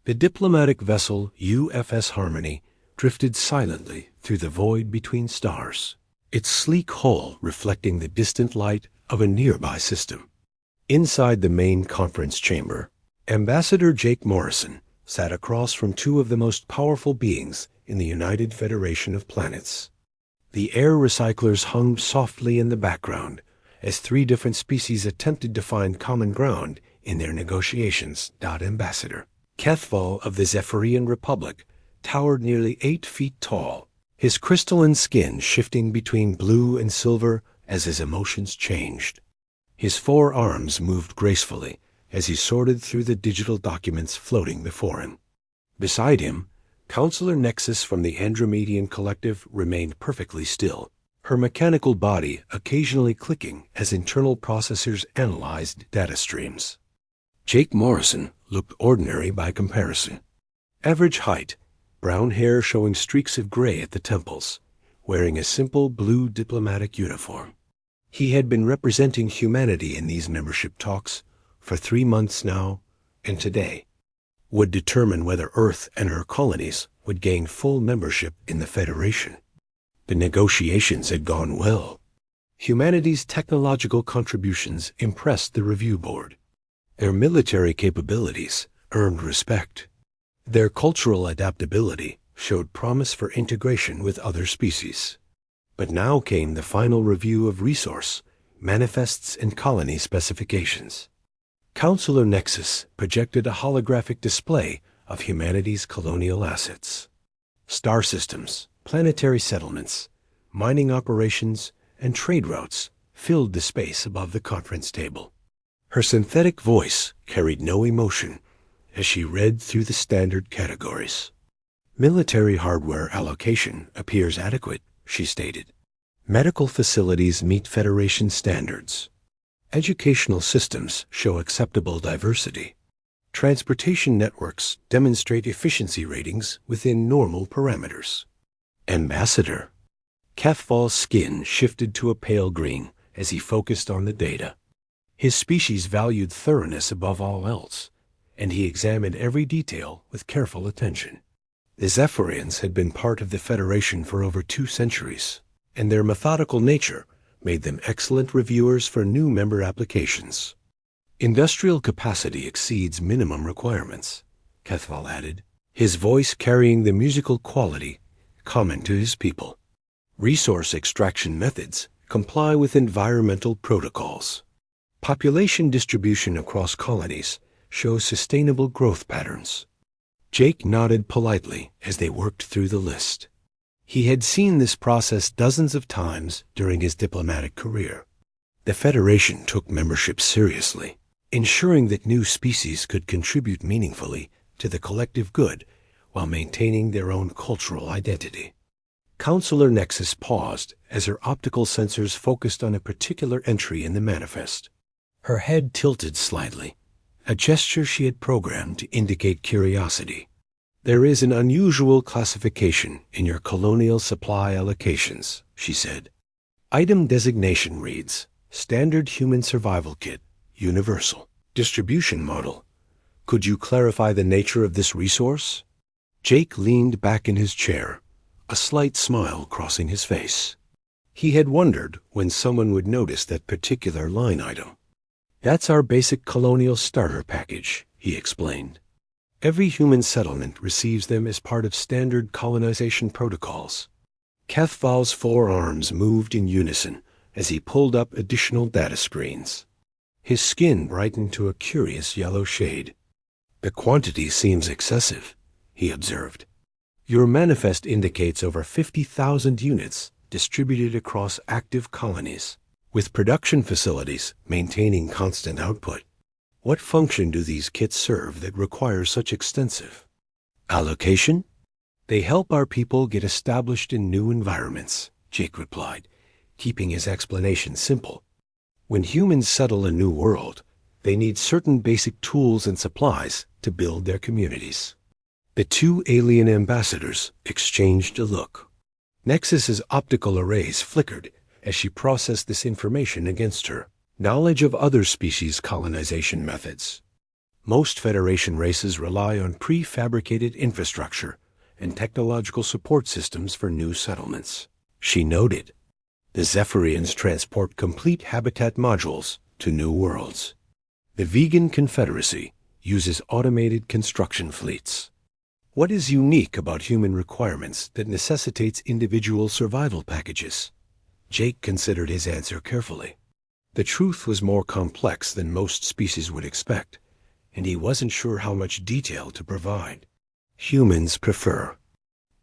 The diplomatic vessel UFS Harmony drifted silently through the void between stars, its sleek hull reflecting the distant light of a nearby system. Inside the main conference chamber, Ambassador Jake Morrison sat across from two of the most powerful beings in the United Federation of Planets. The air recyclers hummed softly in the background as three different species attempted to find common ground in their negotiations. Ambassador Kethval of the Zephyrian Republic towered nearly 8 feet tall, his crystalline skin shifting between blue and silver as his emotions changed. His 4 arms moved gracefully as he sorted through the digital documents floating before him. Beside him, Counselor Nexus from the Andromedian Collective remained perfectly still, her mechanical body occasionally clicking as internal processors analyzed data streams. Jake Morrison looked ordinary by comparison. Average height, brown hair showing streaks of gray at the temples, wearing a simple blue diplomatic uniform. He had been representing humanity in these membership talks for 3 months now, and today would determine whether Earth and her colonies would gain full membership in the Federation. The negotiations had gone well. Humanity's technological contributions impressed the review board. Their military capabilities earned respect. Their cultural adaptability showed promise for integration with other species. But now came the final review of resource, manifests, and colony specifications. Counselor Nexus projected a holographic display of humanity's colonial assets. Star systems, planetary settlements, mining operations, and trade routes filled the space above the conference table. Her synthetic voice carried no emotion as she read through the standard categories. Military hardware allocation appears adequate, she stated. Medical facilities meet Federation standards. Educational systems show acceptable diversity. Transportation networks demonstrate efficiency ratings within normal parameters. Ambassador Kethval's skin shifted to a pale green as he focused on the data. His species valued thoroughness above all else, and he examined every detail with careful attention. The Zephyrians had been part of the Federation for over 2 centuries, and their methodical nature made them excellent reviewers for new member applications. Industrial capacity exceeds minimum requirements, Kethval added, his voice carrying the musical quality common to his people. Resource extraction methods comply with environmental protocols. Population distribution across colonies shows sustainable growth patterns. Jake nodded politely as they worked through the list. He had seen this process dozens of times during his diplomatic career. The Federation took membership seriously, ensuring that new species could contribute meaningfully to the collective good while maintaining their own cultural identity. Counselor Nexus paused as her optical sensors focused on a particular entry in the manifest. Her head tilted slightly, a gesture she had programmed to indicate curiosity. There is an unusual classification in your colonial supply allocations, she said. Item designation reads, Standard Human Survival Kit, Universal. Distribution Model. Could you clarify the nature of this resource? Jake leaned back in his chair, a slight smile crossing his face. He had wondered when someone would notice that particular line item. That's our basic colonial starter package, he explained. Every human settlement receives them as part of standard colonization protocols. Kethval's 4 arms moved in unison as he pulled up additional data screens. His skin brightened to a curious yellow shade. The quantity seems excessive, he observed. Your manifest indicates over 50,000 units distributed across active colonies, with production facilities maintaining constant output. What function do these kits serve that require such extensive allocation? They help our people get established in new environments, Jake replied, keeping his explanation simple. When humans settle a new world, they need certain basic tools and supplies to build their communities. The 2 alien ambassadors exchanged a look. Nexus's optical arrays flickered as she processed this information against her knowledge of other species' colonization methods. Most Federation races rely on prefabricated infrastructure and technological support systems for new settlements. She noted, the Zephyrians transport complete habitat modules to new worlds. The Vegan Confederacy uses automated construction fleets. What is unique about human requirements that necessitates individual survival packages? Jake considered his answer carefully. The truth was more complex than most species would expect, and he wasn't sure how much detail to provide. Humans prefer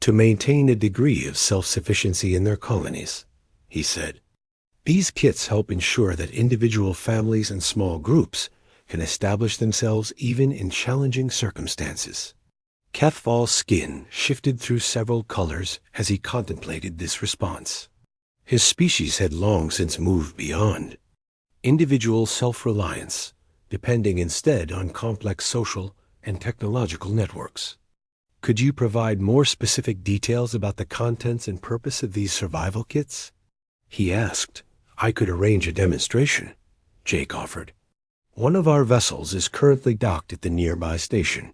to maintain a degree of self-sufficiency in their colonies, he said. These kits help ensure that individual families and small groups can establish themselves even in challenging circumstances. Kethval's skin shifted through several colors as he contemplated this response. His species had long since moved beyond individual self-reliance, depending instead on complex social and technological networks. Could you provide more specific details about the contents and purpose of these survival kits? He asked. I could arrange a demonstration, Jake offered. One of our vessels is currently docked at the nearby station.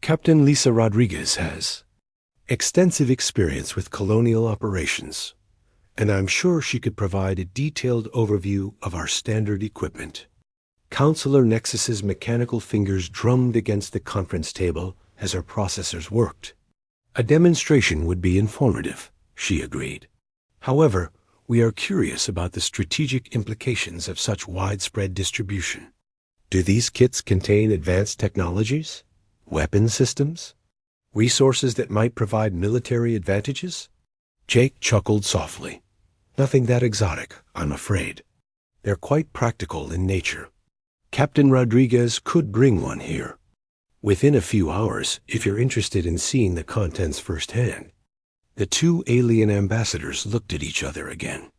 Captain Lisa Rodriguez has extensive experience with colonial operations, and I'm sure she could provide a detailed overview of our standard equipment. Counselor Nexus's mechanical fingers drummed against the conference table as her processors worked. A demonstration would be informative, she agreed. However, we are curious about the strategic implications of such widespread distribution. Do these kits contain advanced technologies? Weapon systems? Resources that might provide military advantages? Jake chuckled softly. Nothing that exotic, I'm afraid. They're quite practical in nature. Captain Rodriguez could bring one here within a few hours if you're interested in seeing the contents firsthand. The two alien ambassadors looked at each other again.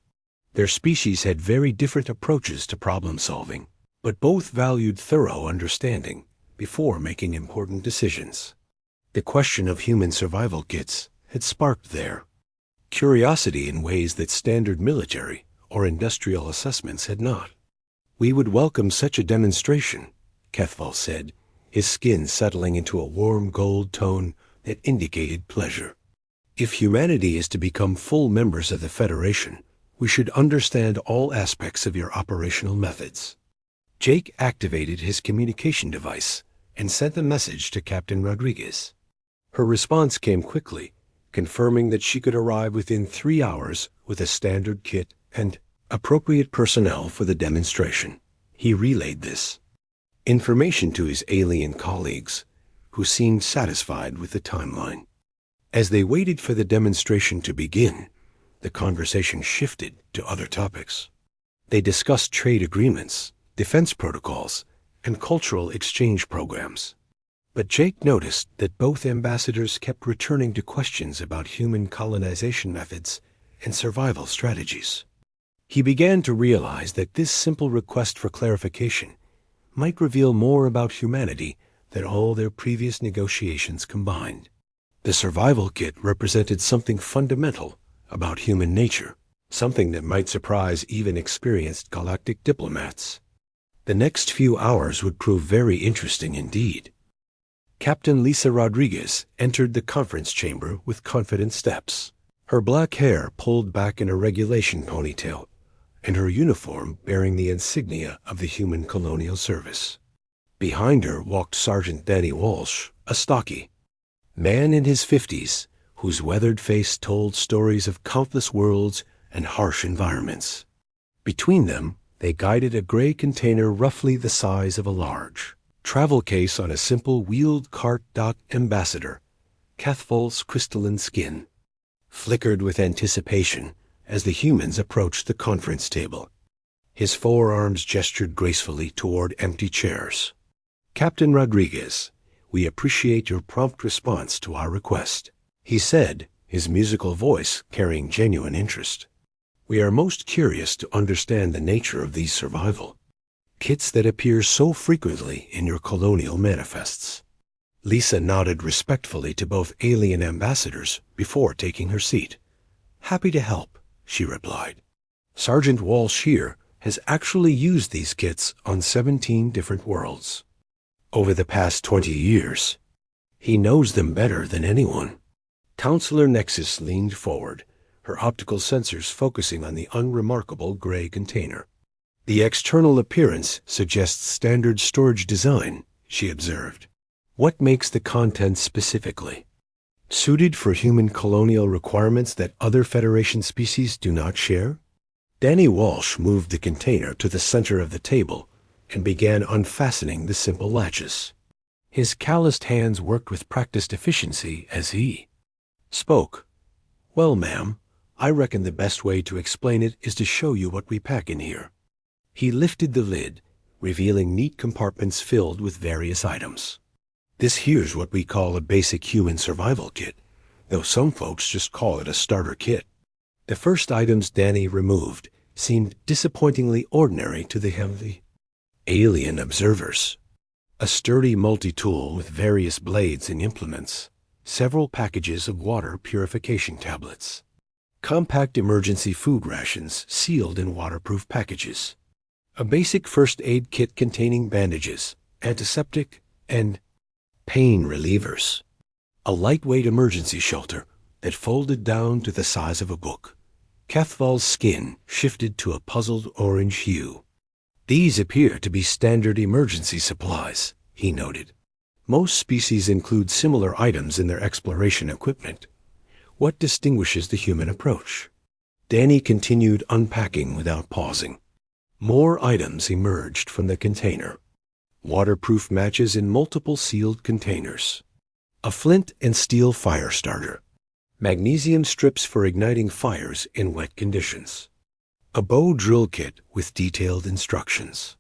Their species had very different approaches to problem solving, but both valued thorough understanding before making important decisions. The question of human survival kits had sparked their curiosity in ways that standard military or industrial assessments had not. We would welcome such a demonstration, Kethval said, his skin settling into a warm gold tone that indicated pleasure. If humanity is to become full members of the Federation, we should understand all aspects of your operational methods. Jake activated his communication device and sent a message to Captain Rodriguez. Her response came quickly, confirming that she could arrive within 3 hours with a standard kit and appropriate personnel for the demonstration. He relayed this information to his alien colleagues, who seemed satisfied with the timeline. As they waited for the demonstration to begin, the conversation shifted to other topics. They discussed trade agreements, defense protocols, and cultural exchange programs. But Jake noticed that both ambassadors kept returning to questions about human colonization methods and survival strategies. He began to realize that this simple request for clarification might reveal more about humanity than all their previous negotiations combined. The survival kit represented something fundamental about human nature, something that might surprise even experienced galactic diplomats. The next few hours would prove very interesting indeed. Captain Lisa Rodriguez entered the conference chamber with confident steps, her black hair pulled back in a regulation ponytail, and her uniform bearing the insignia of the Human Colonial Service. Behind her walked Sergeant Danny Walsh, a stocky man in his 50s, whose weathered face told stories of countless worlds and harsh environments. Between them, they guided a gray container roughly the size of a large travel case on a simple wheeled cart. Ambassador Kethval's crystalline skin flickered with anticipation as the humans approached the conference table. His forearms gestured gracefully toward empty chairs. Captain Rodriguez, we appreciate your prompt response to our request, he said, his musical voice carrying genuine interest. We are most curious to understand the nature of these survival kits that appear so frequently in your colonial manifests. Lisa nodded respectfully to both alien ambassadors before taking her seat. Happy to help, she replied. Sergeant Walsh here has actually used these kits on 17 different worlds. Over the past 20 years. He knows them better than anyone. Counselor Nexus leaned forward, her optical sensors focusing on the unremarkable gray container. The external appearance suggests standard storage design, she observed. What makes the contents specifically suited for human colonial requirements that other Federation species do not share? Danny Walsh moved the container to the center of the table and began unfastening the simple latches. His calloused hands worked with practiced efficiency as he spoke. Well, ma'am, I reckon the best way to explain it is to show you what we pack in here. He lifted the lid, revealing neat compartments filled with various items. This here's what we call a basic human survival kit, though some folks just call it a starter kit. The first items Danny removed seemed disappointingly ordinary to the heavy alien observers. A sturdy multi-tool with various blades and implements, several packages of water purification tablets, compact emergency food rations sealed in waterproof packages, a basic first aid kit containing bandages, antiseptic, and pain relievers, a lightweight emergency shelter that folded down to the size of a book. Kethval's skin shifted to a puzzled orange hue. These appear to be standard emergency supplies, he noted. Most species include similar items in their exploration equipment. What distinguishes the human approach? Danny continued unpacking without pausing. More items emerged from the container. Waterproof matches in multiple sealed containers. A flint and steel fire starter. Magnesium strips for igniting fires in wet conditions. A bow drill kit with detailed instructions.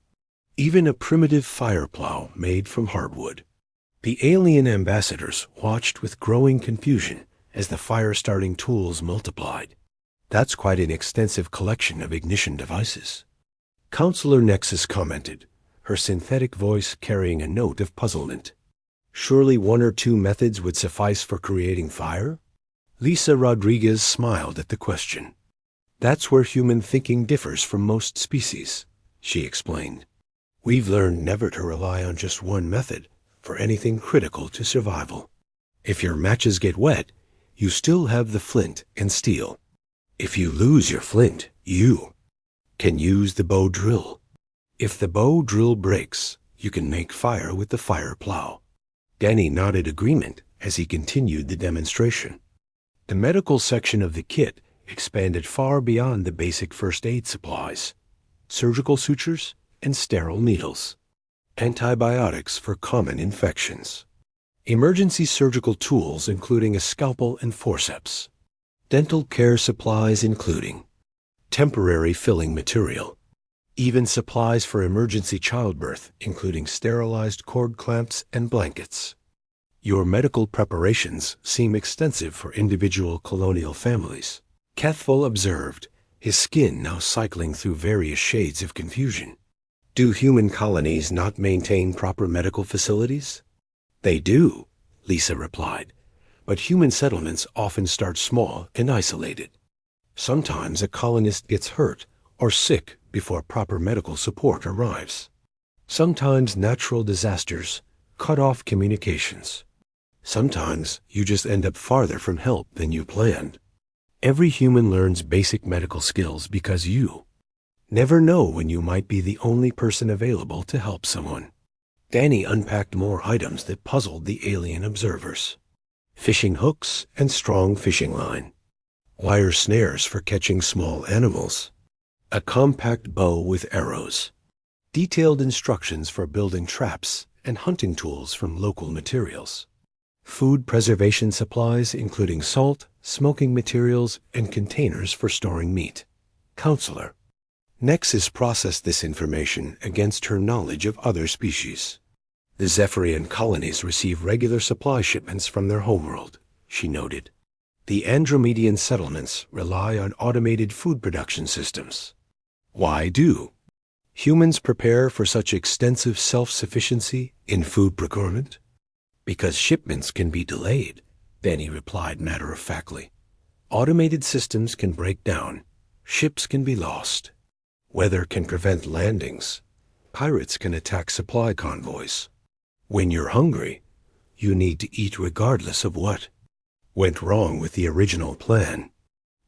Even a primitive fire plow made from hardwood. The alien ambassadors watched with growing confusion as the fire-starting tools multiplied. That's quite an extensive collection of ignition devices. Counselor Nexus commented, her synthetic voice carrying a note of puzzlement. Surely one or two methods would suffice for creating fire? Lisa Rodriguez smiled at the question. That's where human thinking differs from most species, she explained. We've learned never to rely on just one method for anything critical to survival. If your matches get wet, you still have the flint and steel. If you lose your flint, you can use the bow drill. If the bow drill breaks, you can make fire with the fire plow. Danny nodded agreement as he continued the demonstration. The medical section of the kit expanded far beyond the basic first aid supplies. Surgical sutures and sterile needles. Antibiotics for common infections. Emergency surgical tools including a scalpel and forceps. Dental care supplies including temporary filling material. Even supplies for emergency childbirth, including sterilized cord clamps and blankets. Your medical preparations seem extensive for individual colonial families. Kethval observed, his skin now cycling through various shades of confusion. Do human colonies not maintain proper medical facilities? They do, Lisa replied, but human settlements often start small and isolated. Sometimes a colonist gets hurt or sick before proper medical support arrives. Sometimes natural disasters cut off communications. Sometimes you just end up farther from help than you planned. Every human learns basic medical skills because you never know when you might be the only person available to help someone. Danny unpacked more items that puzzled the alien observers. Fishing hooks and strong fishing line. Wire snares for catching small animals. A compact bow with arrows. Detailed instructions for building traps and hunting tools from local materials. Food preservation supplies including salt, smoking materials, and containers for storing meat. Counselor. Nexus processed this information against her knowledge of other species. The Zephyrian colonies receive regular supply shipments from their homeworld, she noted. The Andromedian settlements rely on automated food production systems. Why do humans prepare for such extensive self-sufficiency in food procurement? Because shipments can be delayed, Danny replied matter-of-factly. Automated systems can break down. Ships can be lost. Weather can prevent landings. Pirates can attack supply convoys. When you're hungry, you need to eat regardless of what went wrong with the original plan.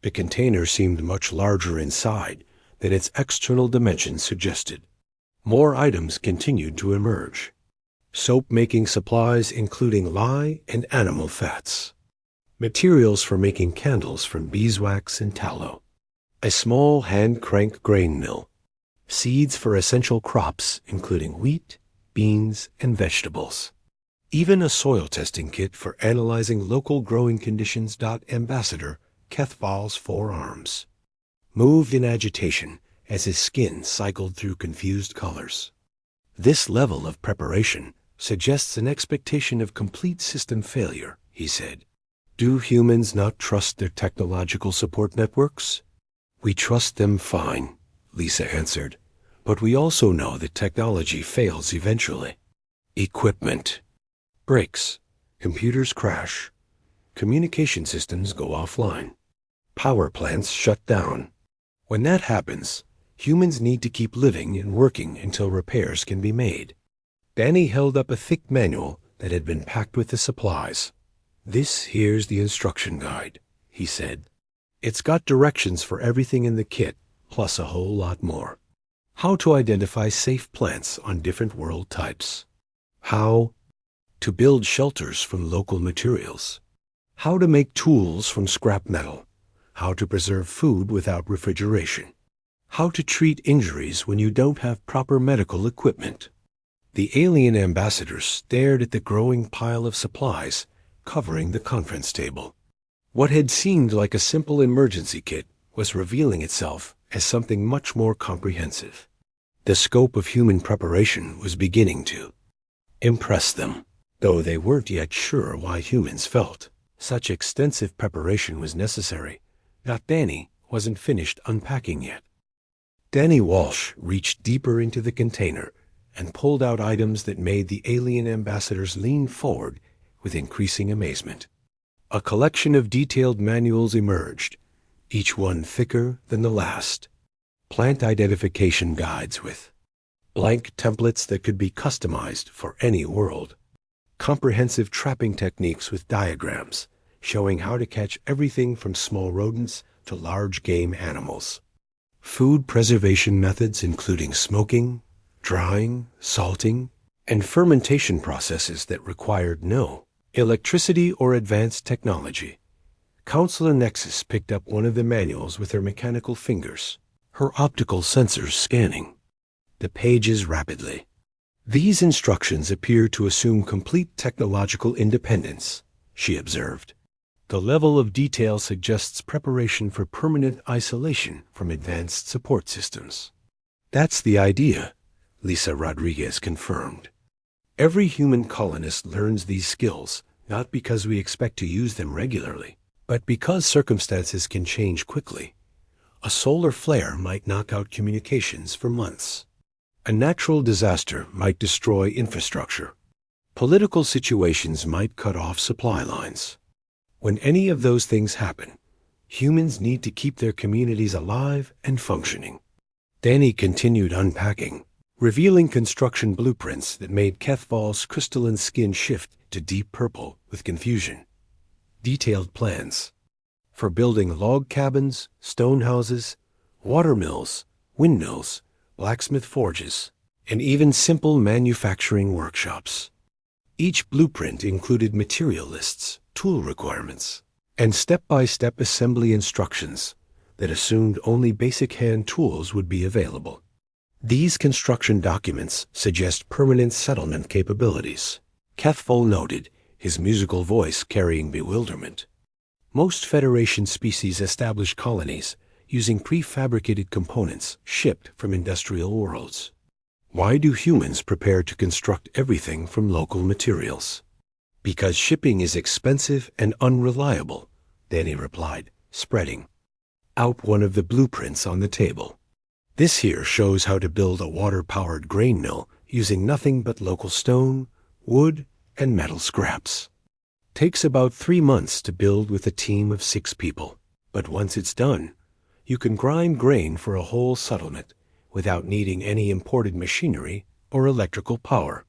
The container seemed much larger inside than its external dimensions suggested. More items continued to emerge. Soap-making supplies including lye and animal fats. Materials for making candles from beeswax and tallow. A small hand-crank grain mill. Seeds for essential crops including wheat, beans, and vegetables. Even a soil testing kit for analyzing local growing conditions. Ambassador Kethval's forearms moved in agitation as his skin cycled through confused colors. This level of preparation suggests an expectation of complete system failure, he said. Do humans not trust their technological support networks? We trust them fine, Lisa answered, but we also know that technology fails eventually. Equipment breaks, computers crash, communication systems go offline, power plants shut down. When that happens, humans need to keep living and working until repairs can be made. Danny held up a thick manual that had been packed with the supplies. This here's the instruction guide, he said. It's got directions for everything in the kit, plus a whole lot more. How to identify safe plants on different world types. How to build shelters from local materials. How to make tools from scrap metal. How to preserve food without refrigeration. How to treat injuries when you don't have proper medical equipment. The alien ambassador stared at the growing pile of supplies covering the conference table. What had seemed like a simple emergency kit was revealing itself as something much more comprehensive. The scope of human preparation was beginning to impress them, though they weren't yet sure why humans felt such extensive preparation was necessary. Danny wasn't finished unpacking yet. Danny Walsh reached deeper into the container and pulled out items that made the alien ambassadors lean forward with increasing amazement. A collection of detailed manuals emerged, each one thicker than the last. Plant identification guides with blank templates that could be customized for any world. Comprehensive trapping techniques with diagrams showing how to catch everything from small rodents to large game animals. Food preservation methods including smoking, drying, salting, and fermentation processes that required no electricity or advanced technology. Counselor Nexus picked up one of the manuals with her mechanical fingers, her optical sensors scanning the pages rapidly. These instructions appear to assume complete technological independence, she observed. The level of detail suggests preparation for permanent isolation from advanced support systems. That's the idea, Lisa Rodriguez confirmed. Every human colonist learns these skills not because we expect to use them regularly, but because circumstances can change quickly. A solar flare might knock out communications for months. A natural disaster might destroy infrastructure. Political situations might cut off supply lines. When any of those things happen, humans need to keep their communities alive and functioning. Danny continued unpacking, revealing construction blueprints that made Kethval's crystalline skin shift to deep purple with confusion. Detailed plans for building log cabins, stone houses, water mills, windmills, blacksmith forges, and even simple manufacturing workshops. Each blueprint included material lists, tool requirements, and step-by-step assembly instructions that assumed only basic hand tools would be available. These construction documents suggest permanent settlement capabilities, Kethval noted, his musical voice carrying bewilderment. Most Federation species establish colonies using prefabricated components shipped from industrial worlds. Why do humans prepare to construct everything from local materials? Because shipping is expensive and unreliable, Danny replied, spreading out one of the blueprints on the table. This here shows how to build a water-powered grain mill using nothing but local stone, wood, and metal scraps. Takes about 3 months to build with a team of 6 people, but once it's done, you can grind grain for a whole settlement without needing any imported machinery or electrical power.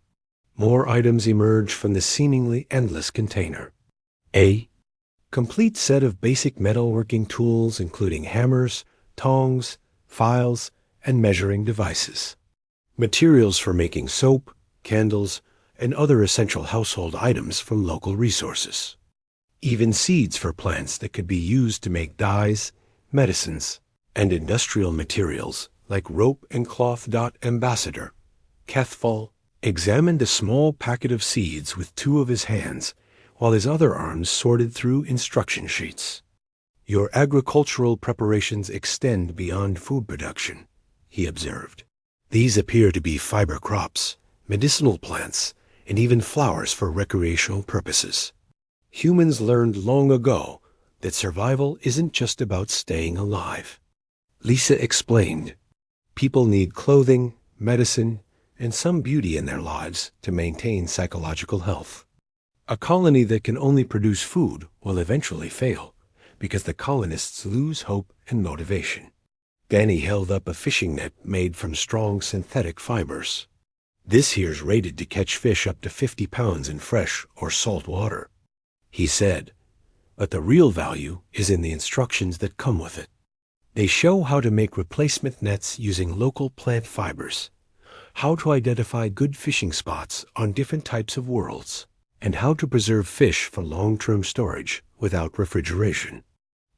More items emerge from the seemingly endless container. A complete set of basic metalworking tools including hammers, tongs, files, and measuring devices. Materials for making soap, candles, and other essential household items from local resources. Even seeds for plants that could be used to make dyes, medicines, and industrial materials like rope and cloth. Ambassador Kethfall examined a small packet of seeds with two of his hands, while his other arms sorted through instruction sheets. Your agricultural preparations extend beyond food production, he observed. These appear to be fiber crops, medicinal plants, and even flowers for recreational purposes. Humans learned long ago that survival isn't just about staying alive. Lisa explained, people need clothing, medicine, and some beauty in their lives to maintain psychological health. A colony that can only produce food will eventually fail because the colonists lose hope and motivation. Danny held up a fishing net made from strong synthetic fibers. This here's rated to catch fish up to 50 pounds in fresh or salt water, he said, but the real value is in the instructions that come with it. They show how to make replacement nets using local plant fibers, how to identify good fishing spots on different types of worlds, and how to preserve fish for long-term storage without refrigeration.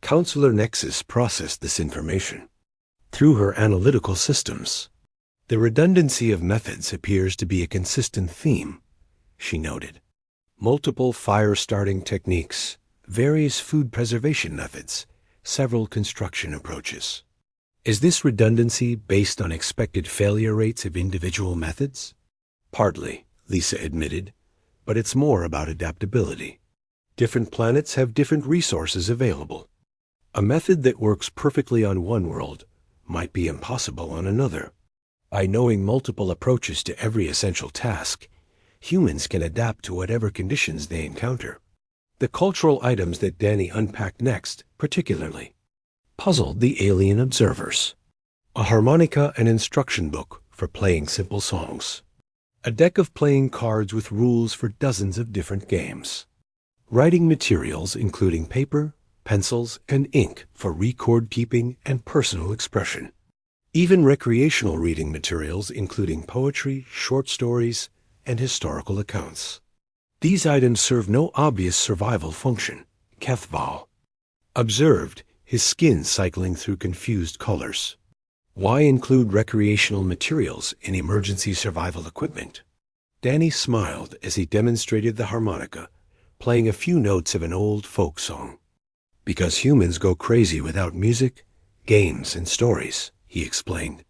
Counselor Nexus processed this information through her analytical systems. The redundancy of methods appears to be a consistent theme, she noted. Multiple fire-starting techniques, various food preservation methods, several construction approaches. Is this redundancy based on expected failure rates of individual methods? Partly, Lisa admitted, but it's more about adaptability. Different planets have different resources available. A method that works perfectly on one world might be impossible on another. By knowing multiple approaches to every essential task, humans can adapt to whatever conditions they encounter. The cultural items that Danny unpacked next, particularly, puzzled the alien observers. A harmonica and instruction book for playing simple songs. A deck of playing cards with rules for dozens of different games. Writing materials including paper, pencils, and ink for record keeping and personal expression. Even recreational reading materials including poetry, short stories, and historical accounts. These items serve no obvious survival function, Kethval observed, his skin cycling through confused colors. Why include recreational materials in emergency survival equipment? Danny smiled as he demonstrated the harmonica, playing a few notes of an old folk song. Because humans go crazy without music, games, and stories, he explained.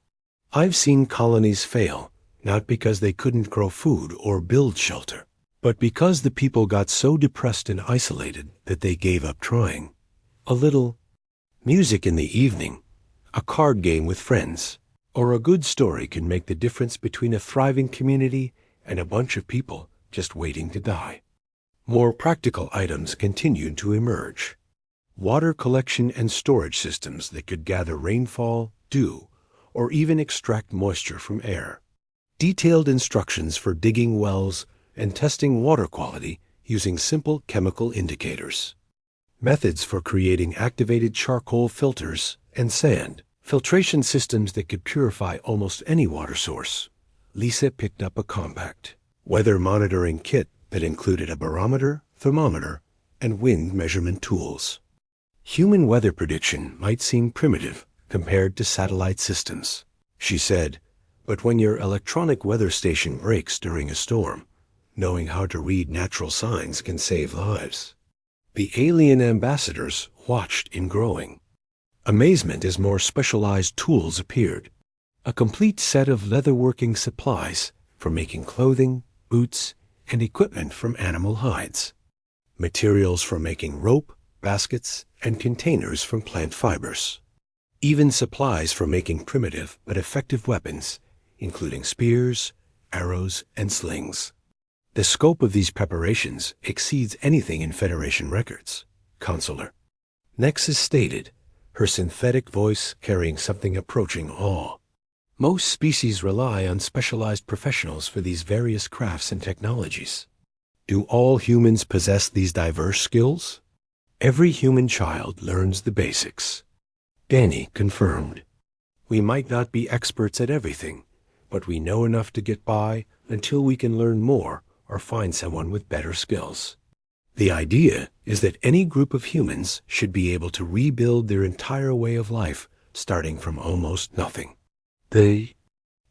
I've seen colonies fail, not because they couldn't grow food or build shelter, but because the people got so depressed and isolated that they gave up trying. A little music in the evening, a card game with friends, or a good story can make the difference between a thriving community and a bunch of people just waiting to die. More practical items continued to emerge. Water collection and storage systems that could gather rainfall, dew, or even extract moisture from air. Detailed instructions for digging wells and testing water quality using simple chemical indicators. Methods for creating activated charcoal filters and sand. Filtration systems that could purify almost any water source. Lisa picked up a compact weather monitoring kit that included a barometer, thermometer, and wind measurement tools. Human weather prediction might seem primitive compared to satellite systems, she said, but when your electronic weather station breaks during a storm, knowing how to read natural signs can save lives. The alien ambassadors watched in growing amazement as more specialized tools appeared. A complete set of leatherworking supplies for making clothing, boots, and equipment from animal hides. Materials for making rope, baskets, and containers from plant fibers. Even supplies for making primitive but effective weapons, including spears, arrows, and slings. The scope of these preparations exceeds anything in Federation records, Consular Nexus stated, her synthetic voice carrying something approaching awe. Most species rely on specialized professionals for these various crafts and technologies. Do all humans possess these diverse skills? Every human child learns the basics. Danny confirmed. We might not be experts at everything, but we know enough to get by until we can learn more or find someone with better skills. The idea is that any group of humans should be able to rebuild their entire way of life, starting from almost nothing. The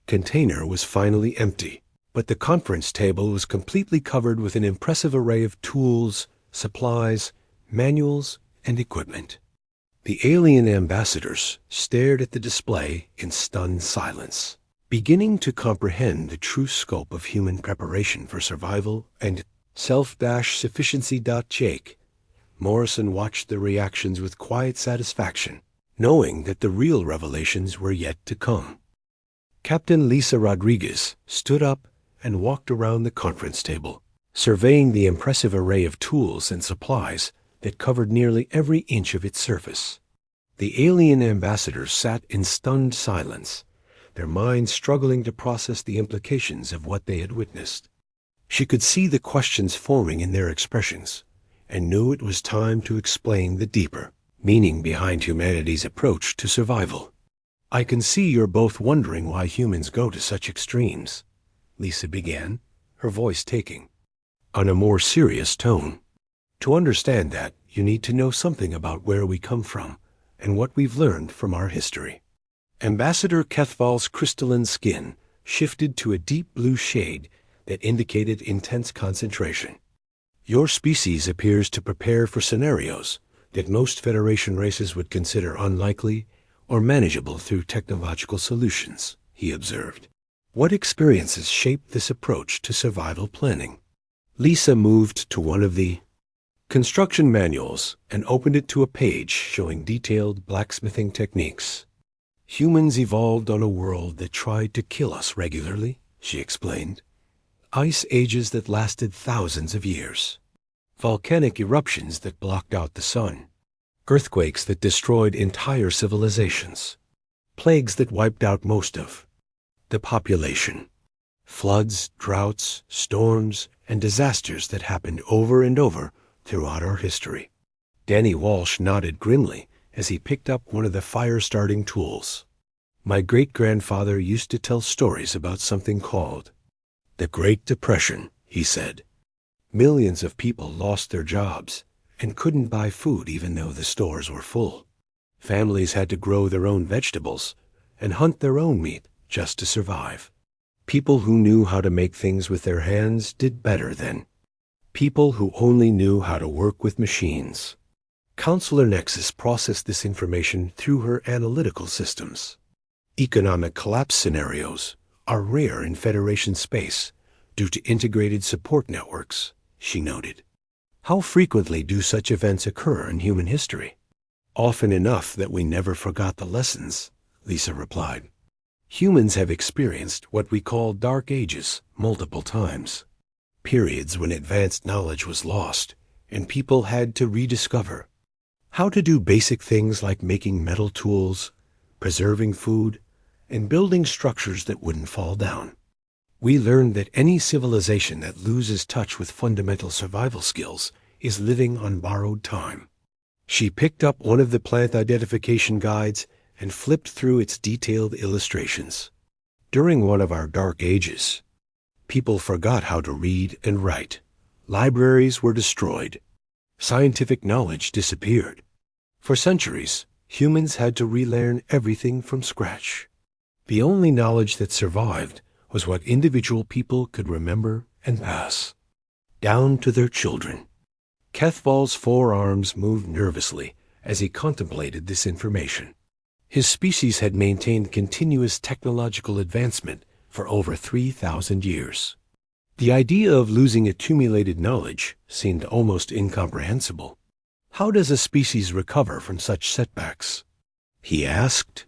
container was finally empty, but the conference table was completely covered with an impressive array of tools, supplies, manuals, and equipment. The alien ambassadors stared at the display in stunned silence, beginning to comprehend the true scope of human preparation for survival and self-sufficiency. Jake Morrison watched the reactions with quiet satisfaction, knowing that the real revelations were yet to come. Captain Lisa Rodriguez stood up and walked around the conference table, surveying the impressive array of tools and supplies that covered nearly every inch of its surface. The alien ambassadors sat in stunned silence, their minds struggling to process the implications of what they had witnessed. She could see the questions forming in their expressions, and knew it was time to explain the deeper meaning behind humanity's approach to survival. I can see you're both wondering why humans go to such extremes, Lisa began, her voice taking on a more serious tone. To understand that, you need to know something about where we come from and what we've learned from our history. Ambassador Kethval's crystalline skin shifted to a deep blue shade that indicated intense concentration. Your species appears to prepare for scenarios that most Federation races would consider unlikely or manageable through technological solutions, he observed. What experiences shaped this approach to survival planning? Lisa moved to one of the construction manuals and opened it to a page showing detailed blacksmithing techniques. Humans evolved on a world that tried to kill us regularly, she explained. Ice ages that lasted thousands of years. Volcanic eruptions that blocked out the sun. Earthquakes that destroyed entire civilizations. Plagues that wiped out most of the population. Floods, droughts, storms, and disasters that happened over and over throughout our history. Danny Walsh nodded grimly as he picked up one of the fire-starting tools. My great-grandfather used to tell stories about something called the Great Depression, he said. Millions of people lost their jobs and couldn't buy food even though the stores were full. Families had to grow their own vegetables and hunt their own meat just to survive. People who knew how to make things with their hands did better then. People who only knew how to work with machines. Counselor Nexus processed this information through her analytical systems. Economic collapse scenarios are rare in Federation space due to integrated support networks, she noted. How frequently do such events occur in human history? Often enough that we never forgot the lessons, Lisa replied. Humans have experienced what we call dark ages multiple times. Periods when advanced knowledge was lost and people had to rediscover how to do basic things like making metal tools, preserving food, and building structures that wouldn't fall down. We learned that any civilization that loses touch with fundamental survival skills is living on borrowed time. She picked up one of the plant identification guides and flipped through its detailed illustrations. During one of our dark ages, people forgot how to read and write. Libraries were destroyed. Scientific knowledge disappeared. For centuries, humans had to relearn everything from scratch. The only knowledge that survived was what individual people could remember and pass down to their children. Kethval's forearms moved nervously as he contemplated this information. His species had maintained continuous technological advancement for over 3,000 years. The idea of losing accumulated knowledge seemed almost incomprehensible. How does a species recover from such setbacks? He asked.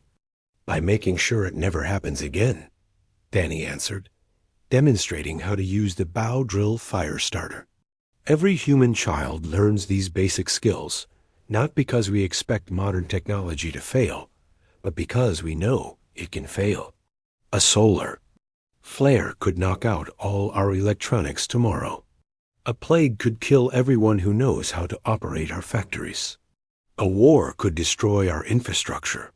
By making sure it never happens again, Danny answered, demonstrating how to use the bow drill fire starter. Every human child learns these basic skills, not because we expect modern technology to fail, but because we know it can fail. A solar flare could knock out all our electronics tomorrow. A plague could kill everyone who knows how to operate our factories. A war could destroy our infrastructure.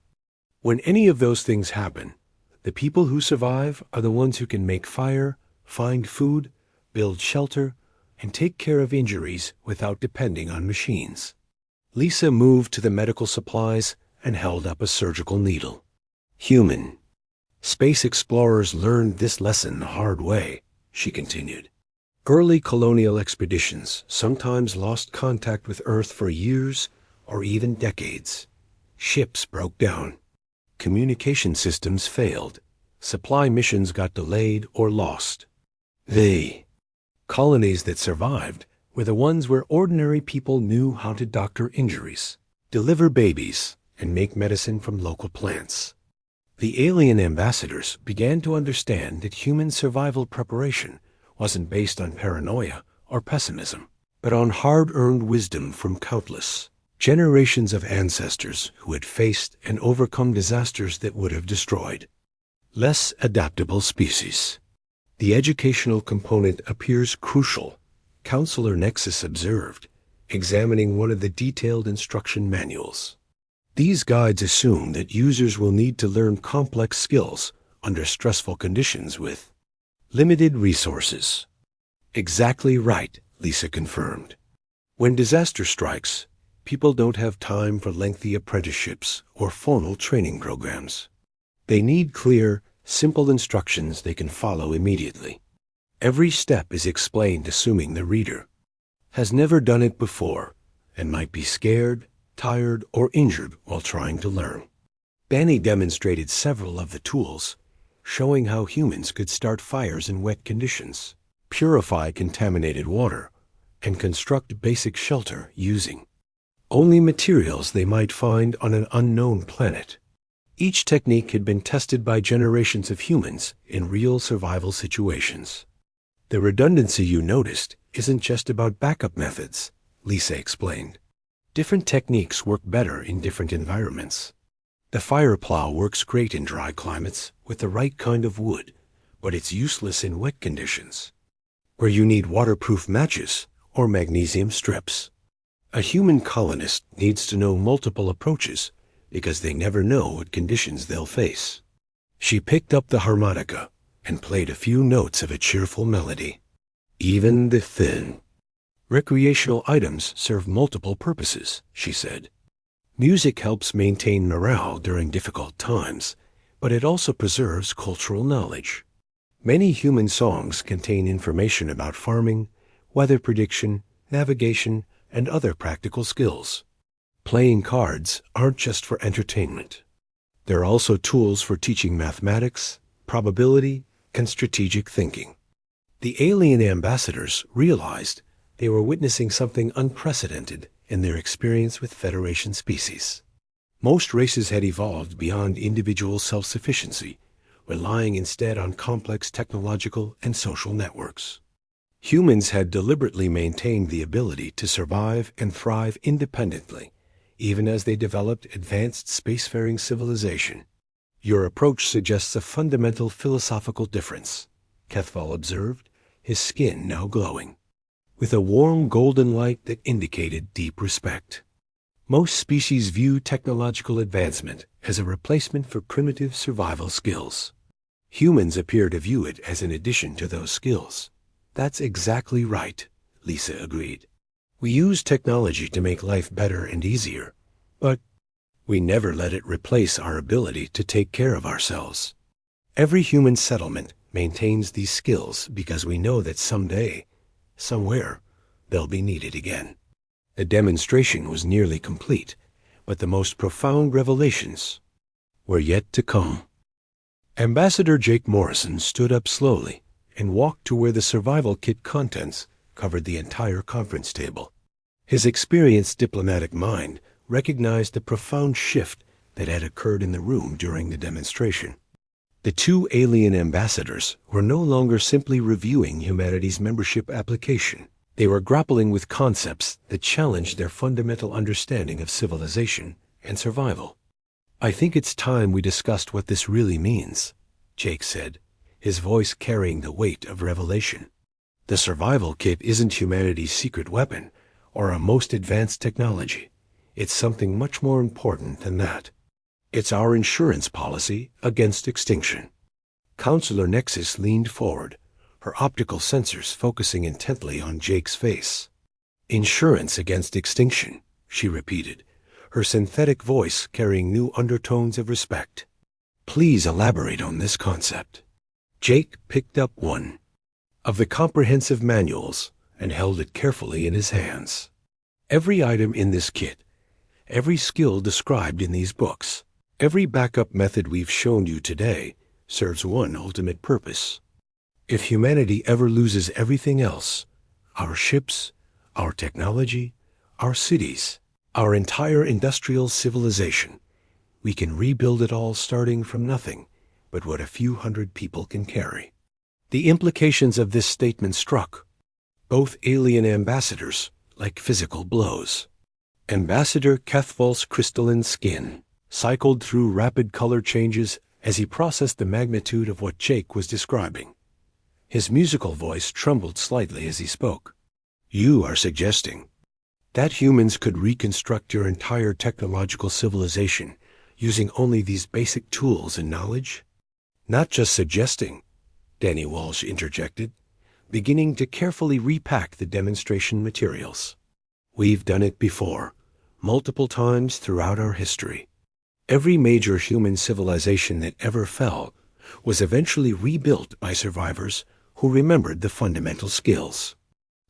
When any of those things happen, the people who survive are the ones who can make fire, find food, build shelter, and take care of injuries without depending on machines. Lisa moved to the medical supplies and held up a surgical needle. Human. Space explorers learned this lesson the hard way, she continued. Early colonial expeditions sometimes lost contact with Earth for years or even decades. Ships broke down. Communication systems failed. Supply missions got delayed or lost. The colonies that survived were the ones where ordinary people knew how to doctor injuries, deliver babies, and make medicine from local plants. The alien ambassadors began to understand that human survival preparation wasn't based on paranoia or pessimism, but on hard-earned wisdom from countless generations of ancestors who had faced and overcome disasters that would have destroyed less adaptable species. The educational component appears crucial, Counselor Nexus observed, examining one of the detailed instruction manuals. These guides assume that users will need to learn complex skills under stressful conditions with limited resources. Exactly right, Lisa confirmed. When disaster strikes, people don't have time for lengthy apprenticeships or formal training programs. They need clear, simple instructions they can follow immediately. Every step is explained assuming the reader has never done it before and might be scared, tired, or injured while trying to learn. Danny demonstrated several of the tools, showing how humans could start fires in wet conditions, purify contaminated water, and construct basic shelter using only materials they might find on an unknown planet. Each technique had been tested by generations of humans in real survival situations. The redundancy you noticed isn't just about backup methods, Lisa explained. Different techniques work better in different environments. The fire plow works great in dry climates with the right kind of wood, but it's useless in wet conditions, where you need waterproof matches or magnesium strips. A human colonist needs to know multiple approaches because they never know what conditions they'll face. She picked up the harmonica and played a few notes of a cheerful melody. Even the thin recreational items serve multiple purposes, she said. Music helps maintain morale during difficult times, but it also preserves cultural knowledge. Many human songs contain information about farming, weather prediction, navigation, and other practical skills. Playing cards aren't just for entertainment. They're also tools for teaching mathematics, probability, and strategic thinking. The alien ambassadors realized they were witnessing something unprecedented in their experience with Federation species. Most races had evolved beyond individual self-sufficiency, relying instead on complex technological and social networks. Humans had deliberately maintained the ability to survive and thrive independently, even as they developed advanced spacefaring civilization. Your approach suggests a fundamental philosophical difference, Kethval observed, his skin now glowing, with a warm golden light that indicated deep respect. Most species view technological advancement as a replacement for primitive survival skills. Humans appear to view it as an addition to those skills. That's exactly right, Lisa agreed. We use technology to make life better and easier, but we never let it replace our ability to take care of ourselves. Every human settlement maintains these skills because we know that someday, somewhere, they'll be needed again. The demonstration was nearly complete, but the most profound revelations were yet to come. Ambassador Jake Morrison stood up slowly and walked to where the survival kit contents covered the entire conference table. His experienced diplomatic mind recognized the profound shift that had occurred in the room during the demonstration. The two alien ambassadors were no longer simply reviewing humanity's membership application. They were grappling with concepts that challenged their fundamental understanding of civilization and survival. I think it's time we discussed what this really means, Jake said, his voice carrying the weight of revelation. The survival kit isn't humanity's secret weapon or our most advanced technology. It's something much more important than that. It's our insurance policy against extinction. Counselor Nexus leaned forward, her optical sensors focusing intently on Jake's face. Insurance against extinction, she repeated, her synthetic voice carrying new undertones of respect. Please elaborate on this concept. Jake picked up one of the comprehensive manuals and held it carefully in his hands. Every item in this kit, every skill described in these books, every backup method we've shown you today serves one ultimate purpose. If humanity ever loses everything else, our ships, our technology, our cities, our entire industrial civilization, we can rebuild it all starting from nothing but what a few hundred people can carry. The implications of this statement struck both alien ambassadors like physical blows. Ambassador Kethval's crystalline skin cycled through rapid color changes as he processed the magnitude of what Jake was describing. His musical voice trembled slightly as he spoke. You are suggesting that humans could reconstruct your entire technological civilization using only these basic tools and knowledge? Not just suggesting, Danny Walsh interjected, beginning to carefully repack the demonstration materials. We've done it before, multiple times throughout our history. Every major human civilization that ever fell was eventually rebuilt by survivors who remembered the fundamental skills.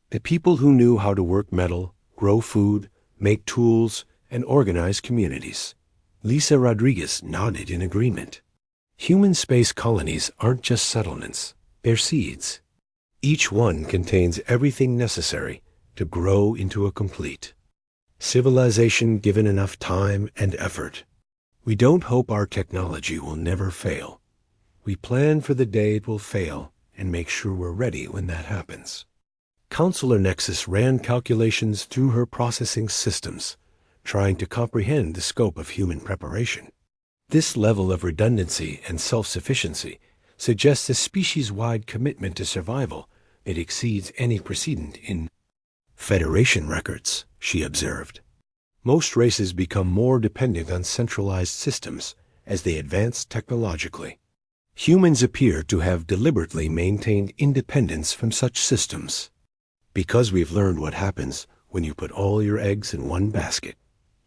The people who knew how to work metal, grow food, make tools, and organize communities. Lisa Rodriguez nodded in agreement. Human space colonies aren't just settlements, they're seeds. Each one contains everything necessary to grow into a complete civilization given enough time and effort. We don't hope our technology will never fail. We plan for the day it will fail and make sure we're ready when that happens. Counselor Nexus ran calculations through her processing systems, trying to comprehend the scope of human preparation. This level of redundancy and self-sufficiency suggests a species-wide commitment to survival that exceeds any precedent in Federation records, she observed. Most races become more dependent on centralized systems as they advance technologically. Humans appear to have deliberately maintained independence from such systems. Because we've learned what happens when you put all your eggs in one basket,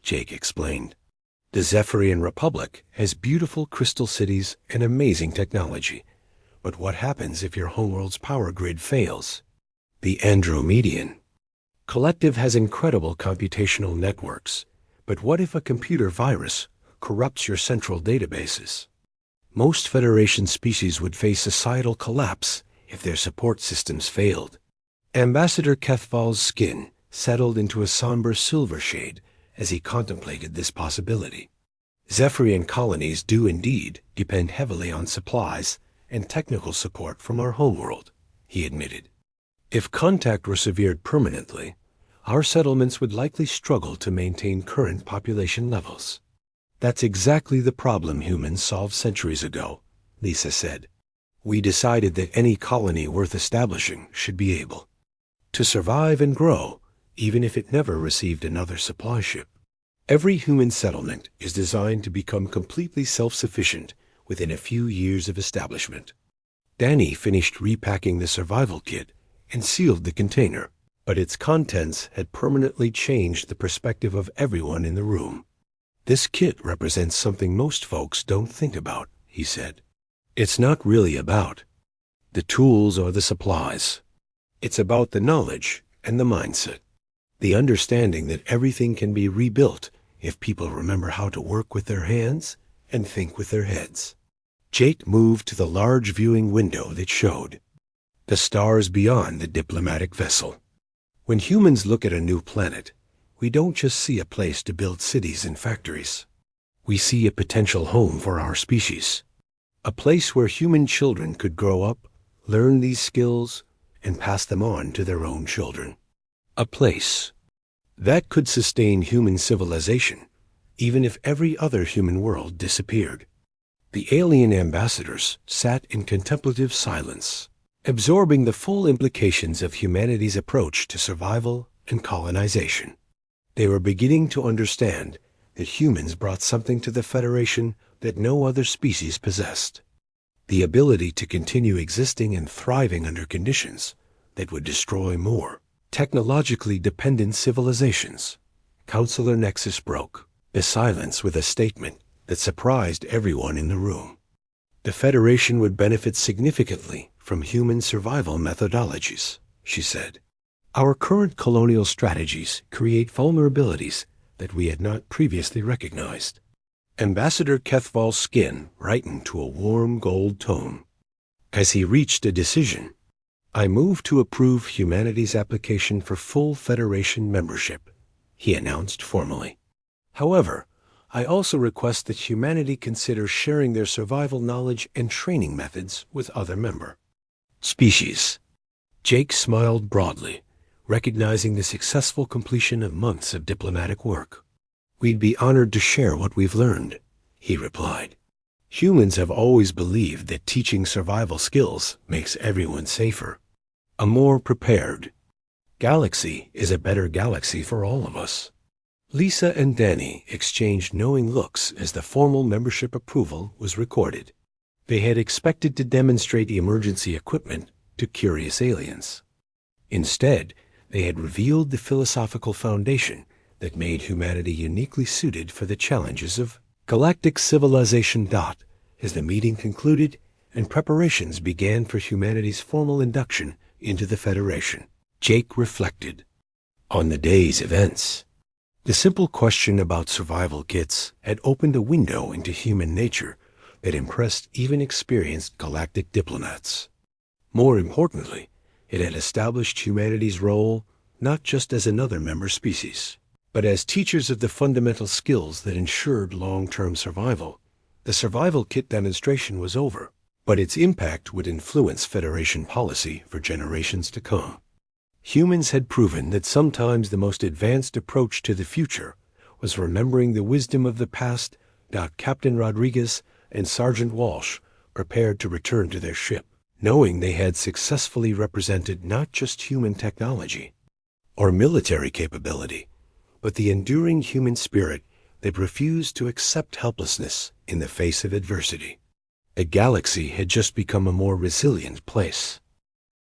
Jake explained. The Zephyrian Republic has beautiful crystal cities and amazing technology. But what happens if your homeworld's power grid fails? The Andromedian Collective has incredible computational networks. But what if a computer virus corrupts your central databases? Most Federation species would face societal collapse if their support systems failed. Ambassador Kethval's skin settled into a somber silver shade as he contemplated this possibility. Zephyrian colonies do indeed depend heavily on supplies and technical support from our homeworld, he admitted. If contact were severed permanently, our settlements would likely struggle to maintain current population levels. That's exactly the problem humans solved centuries ago, Lisa said. We decided that any colony worth establishing should be able to survive and grow, even if it never received another supply ship. Every human settlement is designed to become completely self-sufficient within a few years of establishment. Danny finished repacking the survival kit and sealed the container, but its contents had permanently changed the perspective of everyone in the room. This kit represents something most folks don't think about, he said. It's not really about the tools or the supplies. It's about the knowledge and the mindset. The understanding that everything can be rebuilt if people remember how to work with their hands and think with their heads. Jake moved to the large viewing window that showed the stars beyond the diplomatic vessel. When humans look at a new planet, we don't just see a place to build cities and factories. We see a potential home for our species. A place where human children could grow up, learn these skills, and pass them on to their own children. A place that could sustain human civilization, even if every other human world disappeared. The alien ambassadors sat in contemplative silence, absorbing the full implications of humanity's approach to survival and colonization. They were beginning to understand that humans brought something to the Federation that no other species possessed: the ability to continue existing and thriving under conditions that would destroy more technologically dependent civilizations. Counselor Nexus broke the silence with a statement that surprised everyone in the room. The Federation would benefit significantly from human survival methodologies, she said. Our current colonial strategies create vulnerabilities that we had not previously recognized. Ambassador Kethval's skin brightened to a warm gold tone. As he reached a decision, I move to approve humanity's application for full Federation membership, he announced formally. However, I also request that humanity consider sharing their survival knowledge and training methods with other member species. Jake smiled broadly, recognizing the successful completion of months of diplomatic work. We'd be honored to share what we've learned, he replied. Humans have always believed that teaching survival skills makes everyone safer. A more prepared galaxy is a better galaxy for all of us. Lisa and Danny exchanged knowing looks as the formal membership approval was recorded. They had expected to demonstrate emergency equipment to curious aliens. Instead, they had revealed the philosophical foundation that made humanity uniquely suited for the challenges of galactic civilization. As the meeting concluded and preparations began for humanity's formal induction into the Federation, Jake reflected on the day's events. The simple question about survival kits had opened a window into human nature that impressed even experienced galactic diplomats. More importantly, it had established humanity's role not just as another member species, but as teachers of the fundamental skills that ensured long-term survival. The survival kit demonstration was over, but its impact would influence Federation policy for generations to come. Humans had proven that sometimes the most advanced approach to the future was remembering the wisdom of the past. Captain Rodriguez and Sergeant Walsh prepared to return to their ship, knowing they had successfully represented not just human technology or military capability, but the enduring human spirit that refused to accept helplessness in the face of adversity. The galaxy had just become a more resilient place.